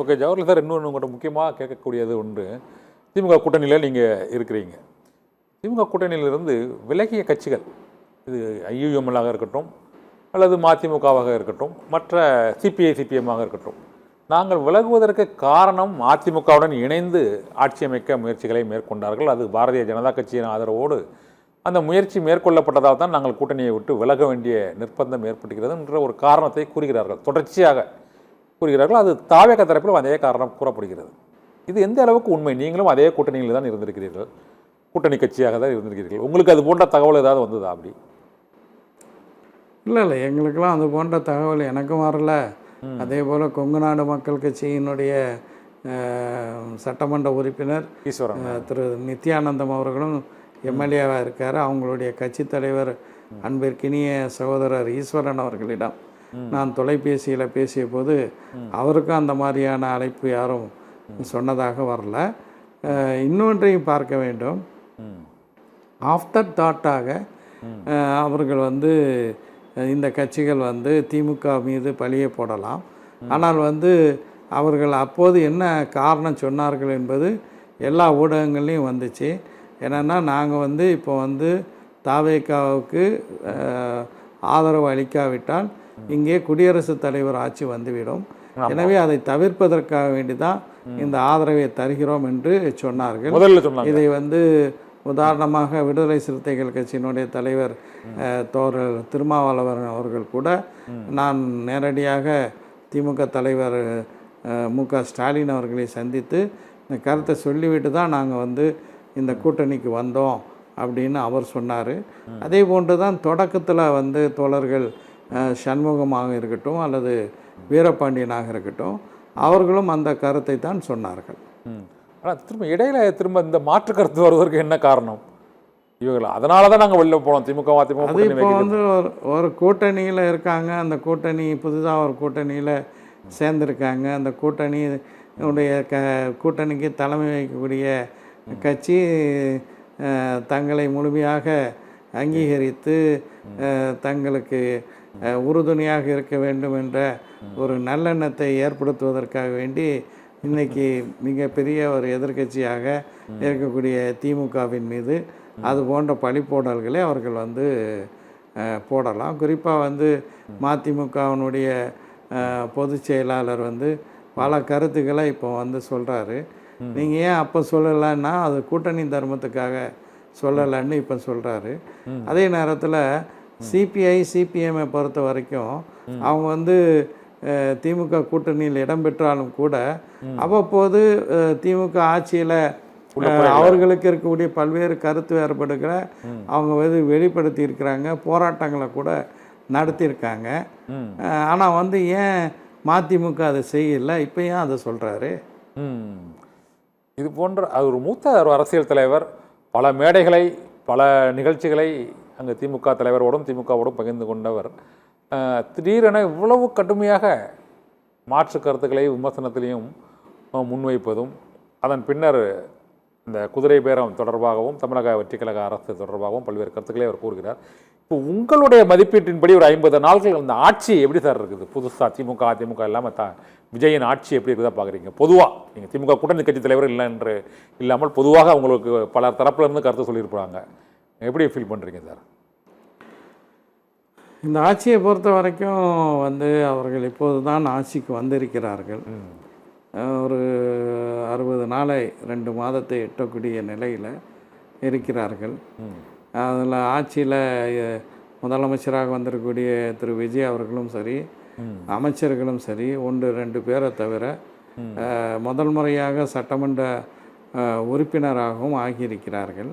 Okay Jawaharlal sir, இன்னொன்று உங்கள்கிட்ட முக்கியமாக கேட்கக்கூடியது ஒன்று, திமுக கூட்டணியில் நீங்கள் இருக்கிறீங்க. திமுக கூட்டணியிலிருந்து விலகிய கட்சிகள், இது ஐயுஎம்எல்லாக இருக்கட்டும் அல்லது மதிமுகவாக இருக்கட்டும், மற்ற சிபிஐ சிபிஎம்மாக இருக்கட்டும், நாங்கள் விலகுவதற்கு காரணம் அதிமுகவுடன் இணைந்து ஆட்சி அமைக்க முயற்சிகளை மேற்கொண்டார்கள். அது பாரதிய ஜனதா கட்சியின் ஆதரவோடு அந்த முயற்சி மேற்கொள்ளப்பட்டதால் தான் நாங்கள் கூட்டணியை விட்டு விலக வேண்டிய நிர்பந்தம் ஏற்படுகிறது என்ற ஒரு காரணத்தை கூறுகிறார்கள், தொடர்ச்சியாக கூறுகிறார்கள். அது தாவேக தரப்பிலும் அதே காரணம் கூறப்படுகிறது. இது எந்த அளவுக்கு உண்மை? நீங்களும் அதே கூட்டணியில் தான் இருந்திருக்கிறீர்கள், கூட்டணி கட்சியாக தான் இருந்திருக்கிறீர்கள். உங்களுக்கு அது போன்ற தகவல் ஏதாவது வந்ததா? அப்படி இல்லை, எங்களுக்கெல்லாம் அது போன்ற தகவல் எனக்கும் வரல. அதே போல் கொங்கு நாடு மக்கள் கட்சியினுடைய சட்டமன்ற உறுப்பினர் ஈஸ்வரன் திரு நித்யானந்தம் அவர்களும் எம்எல்ஏவாக இருக்கார். அவங்களுடைய கட்சி தலைவர் அன்பிற்கினிய சகோதரர் ஈஸ்வரன் அவர்களிடம் நான் தொலைபேசியில் பேசிய போது அவருக்கும் அந்த மாதிரியான அழைப்பு யாரும் சொன்னதாக வரல. இன்னொன்றையும் பார்க்க வேண்டும், ஆஃப்டர் தாட்டாக அவர்கள் இந்த கட்சிகள் திமுக மீது பழியை போடலாம். ஆனால் அவர்கள் அப்போது என்ன காரணம் சொன்னார்கள் என்பது எல்லா ஊடகங்கள்லையும் வந்துச்சு. என்னென்னா, நாங்கள் இப்போ தாவேகாவுக்கு ஆதரவு அளிக்காவிட்டால் இங்கே குடியரசுத் தலைவர் ஆட்சி வந்துவிடும். எனவே அதை தவிர்ப்பதற்காக வேண்டி தான் இந்த ஆதரவை தருகிறோம் என்று சொன்னார்கள். இதை உதாரணமாக விடுதலை சிறுத்தைகள் கட்சியினுடைய தலைவர் தோழர் திருமாவளவன் அவர்கள் கூட நான் நேரடியாக திமுக தலைவர் மு.க. ஸ்டாலின் அவர்களை சந்தித்து இந்த கருத்தை சொல்லிவிட்டு தான் நாங்கள் இந்த கூட்டணிக்கு வந்தோம் அப்படின்னு அவர் சொன்னார். அதே போன்று தான் தொடக்கத்தில் தோழர்கள் சண்முகமாக இருக்கட்டும் அல்லது வீரபாண்டியனாக இருக்கட்டும், அவர்களும் அந்த கருத்தை தான் சொன்னார்கள். ஆனால் இடையில திரும்ப இந்த மாற்று கருத்து வருவதற்கு என்ன காரணம்? இவர்கள் அதனால தான் நாங்கள் வெளில போனோம் திமுக அதிமுக. அது இப்போ ஒரு கூட்டணியில் இருக்காங்க, அந்த கூட்டணி புதுதாக ஒரு கூட்டணியில் சேர்ந்துருக்காங்க. அந்த கூட்டணிக்கு தலைமை வைக்கக்கூடிய கட்சி தங்களை முழுமையாக அங்கீகரித்து தங்களுக்கு உறுதுணையாக இருக்க வேண்டும் என்ற ஒரு நல்லெண்ணத்தை ஏற்படுத்துவதற்காக வேண்டி இன்றைக்கி மிகப்பெரிய ஒரு எதிர்க்கட்சியாக இருக்கக்கூடிய திமுகவின் மீது அது போன்ற பழிப்போடல்களை அவர்கள் போடலாம். குறிப்பாக மதிமுகவினுடைய பொதுச் செயலாளர் பல கருத்துக்களை இப்போ சொல்கிறாரு. நீங்கள் ஏன் அப்போ சொல்லலைன்னா அது கூட்டணி தர்மத்துக்காக சொல்லலைன்னு இப்போ சொல்கிறாரு. அதே நேரத்தில் சிபிஐ சிபிஎம்ஐ பொறுத்த வரைக்கும் அவங்க திமுக கூட்டணியில் இடம்பெற்றாலும் கூட அவ்வப்போது திமுக ஆட்சியில் அவர்களுக்கு இருக்கக்கூடிய பல்வேறு கருத்து வேறுபாடுகளை அவங்க வெளிப்படுத்தி இருக்கிறாங்க, போராட்டங்களை கூட நடத்தியிருக்காங்க. ஆனால் ஏன் மதிமுக அதை செய்யலை, இப்போ ஏன் அதை சொல்கிறாரு? இது போன்ற ஒரு மூத்த ஒரு அரசியல் தலைவர் பல மேடைகளை பல நிகழ்ச்சிகளை அங்கே திமுக தலைவரோடும் திமுகவோடும் பகிர்ந்து கொண்டவர் திடீரென இவ்வளவு கடுமையாக மாற்று கருத்துக்களை விமர்சனத்திலையும் முன்வைப்பதும், அதன் பின்னர் இந்த குதிரை பேரம் தொடர்பாகவும் தமிழக வெற்றிக்கழக அரசு தொடர்பாகவும் பல்வேறு கருத்துக்களை அவர் கூறுகிறார். இப்போ உங்களுடைய மதிப்பீட்டின்படி ஒரு 50 நாட்கள் அந்த ஆட்சி எப்படி சார் இருக்குது? புதுசாக திமுக அதிமுக இல்லாமல் விஜயின் ஆட்சி எப்படி இருக்குதா பார்க்குறீங்க? பொதுவாக நீங்கள் திமுக கூட்டணி கட்சி தலைவர் இல்லை என்று இல்லாமல் பொதுவாக அவங்களுக்கு பல தரப்புலேருந்து கருத்து சொல்லியிருப்பாங்க, எப்படி ஃபீல் பண்ணுறீங்க சார்? இந்த ஆட்சியை பொறுத்த வரைக்கும் அவர்கள் இப்போது தான் ஆட்சிக்கு வந்திருக்கிறார்கள். ஒரு 60 நாளை 2 மாதத்தை எட்டக்கூடிய நிலையில் இருக்கிறார்கள். அதில் ஆட்சியில் முதலமைச்சராக வந்திருக்கக்கூடிய திரு விஜய் அவர்களும் சரி, அமைச்சர்களும் சரி, 1-2 பேரை தவிர முதல் முறையாக சட்டமன்ற உறுப்பினராகவும் ஆகியிருக்கிறார்கள்.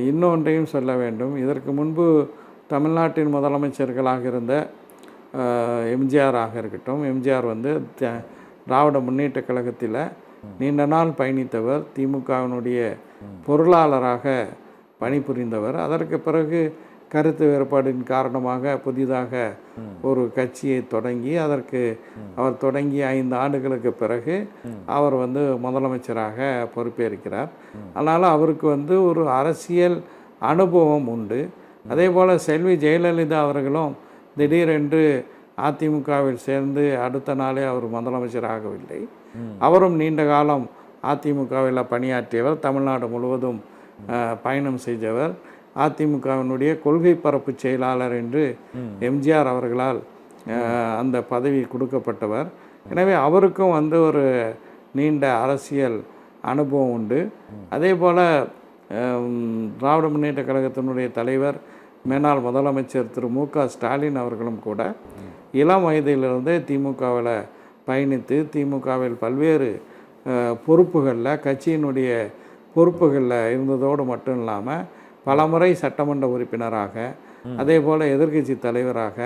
இன்னொன்றையும் சொல்ல வேண்டும், இதற்கு முன்பு தமிழ்நாட்டின் முதலமைச்சர்களாக இருந்த எம்ஜிஆராக இருக்கட்டும், எம்ஜிஆர் திராவிட முன்னேற்ற கழகத்தில் நீண்ட நாள் பயணித்தவர், திமுகவினுடைய பொருளாளராக பணிபுரிந்தவர். அதற்கு பிறகு கருத்து வேறுபாடின் காரணமாக புதிதாக ஒரு கட்சியை தொடங்கி அதற்கு அவர் தொடங்கி 5 ஆண்டுகளுக்கு பிறகு அவர் முதலமைச்சராக பொறுப்பேற்கிறார். அதனால் அவருக்கு ஒரு அரசியல் அனுபவம் உண்டு. அதே போல் செல்வி ஜெயலலிதா அவர்களும் திடீரென்று அதிமுகவில் சேர்ந்து அடுத்த நாளே அவர் முதலமைச்சர் ஆகவில்லை. அவரும் நீண்ட காலம் அதிமுகவில் பணியாற்றியவர், தமிழ்நாடு முழுவதும் பயணம் செய்தவர், அதிமுகவினுடைய கொள்கை பரப்பு செயலாளர் என்று எம்ஜிஆர் அவர்களால் அந்த பதவி கொடுக்கப்பட்டவர். எனவே அவருக்கும் வந்து ஒரு நீண்ட அரசியல் அனுபவம் உண்டு. அதே போல் திராவிட முன்னேற்ற கழகத்தினுடைய தலைவர் மேனாள் முதலமைச்சர் திரு மு.க. ஸ்டாலின் அவர்களும் கூட இளம் வயதிலிருந்தே திமுகவில் பயணித்து திமுகவில் பல்வேறு பொறுப்புகளில், கட்சியினுடைய பொறுப்புகளில் இருந்ததோடு மட்டும் இல்லாமல் பலமுறை சட்டமன்ற உறுப்பினராக, அதே போல் எதிர்க்கட்சி தலைவராக,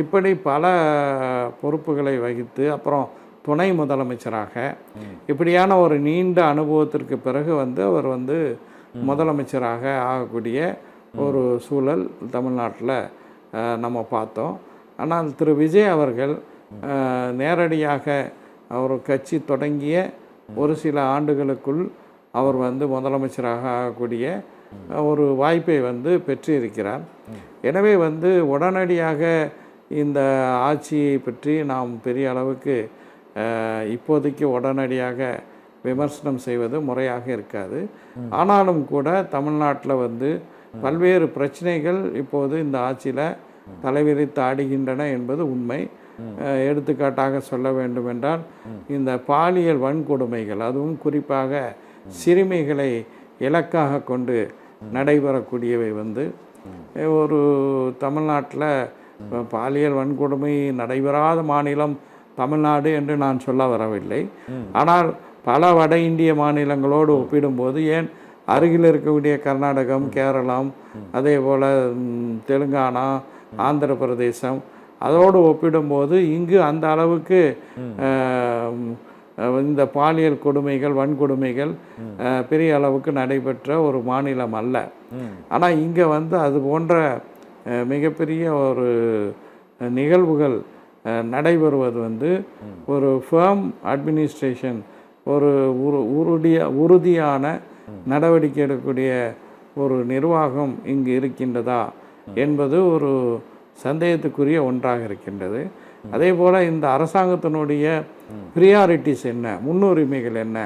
இப்படி பல பொறுப்புகளை வகித்து அப்புறம் துணை முதலமைச்சராக, இப்படியான ஒரு நீண்ட அனுபவத்திற்கு பிறகு வந்து அவர் வந்து முதலமைச்சராக ஆகக்கூடிய ஒரு சூழல் தமிழ்நாட்டில் நம்ம பார்த்தோம். ஆனால் திரு விஜய் அவர்கள் நேரடியாக அவர் கட்சி தொடங்கிய ஒரு சில ஆண்டுகளுக்குள் அவர் வந்து முதலமைச்சராக ஆகக்கூடிய ஒரு வாய்ப்பை வந்து பெற்றிருக்கிறார். எனவே வந்து உடனடியாக இந்த ஆட்சியை பற்றி நாம் பெரிய அளவுக்கு இப்போதைக்கு உடனடியாக விமர்சனம் செய்வது முறையாக இருக்காது. ஆனாலும் கூட தமிழ்நாட்டில் வந்து பல்வேறு பிரச்சனைகள் இப்போது இந்த ஆட்சியில் தலைவிரித்து ஆடுகின்றன என்பது உண்மை. எடுத்துக்காட்டாக சொல்ல வேண்டுமென்றால் இந்த பாலியல் வன்கொடுமைகள், அதுவும் குறிப்பாக சிறுமிகளை இலக்காக கொண்டு நடைபெறக்கூடியவை வந்து ஒரு தமிழ்நாட்டில் பாலியல் வன்கொடுமை நடைபெறாத மாநிலம் தமிழ்நாடு என்று நான் சொல்ல வரவில்லை. ஆனால் பல வட இந்திய மாநிலங்களோடு ஒப்பிடும்போது, ஏன் அருகில் இருக்கக்கூடிய கர்நாடகம், கேரளம், அதே போல் தெலுங்கானா, ஆந்திர பிரதேசம், அதோடு ஒப்பிடும்போது இங்கு அந்த அளவுக்கு இந்த பாலியல் கொடுமைகள், வன்கொடுமைகள் பெரிய அளவுக்கு நடைபெற்ற ஒரு மாநிலம் அல்ல. ஆனால் இங்கே வந்து அது போன்ற மிகப்பெரிய ஒரு நிகழ்வுகள் நடைபெறுவது வந்து ஒரு ஃபேர்ம் அட்மினிஸ்ட்ரேஷன், ஒரு உறுதியான நடவடிக்கை எடுக்கக்கூடிய ஒரு நிர்வாகம் இங்கு இருக்கின்றதா என்பது ஒரு சந்தேகத்துக்குரிய ஒன்றாக இருக்கின்றது. அதே போல் இந்த அரசாங்கத்தினுடைய ப்ரியாரிட்டிஸ் என்ன, முன்னுரிமைகள் என்ன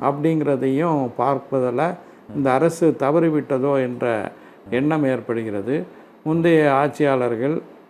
அப்படிங்கிறதையும் பார்ப்பதில் இந்த அரசு தவறிவிட்டதோ என்ற எண்ணம் ஏற்படுகிறது. முந்தைய ஆட்சியாளர்கள்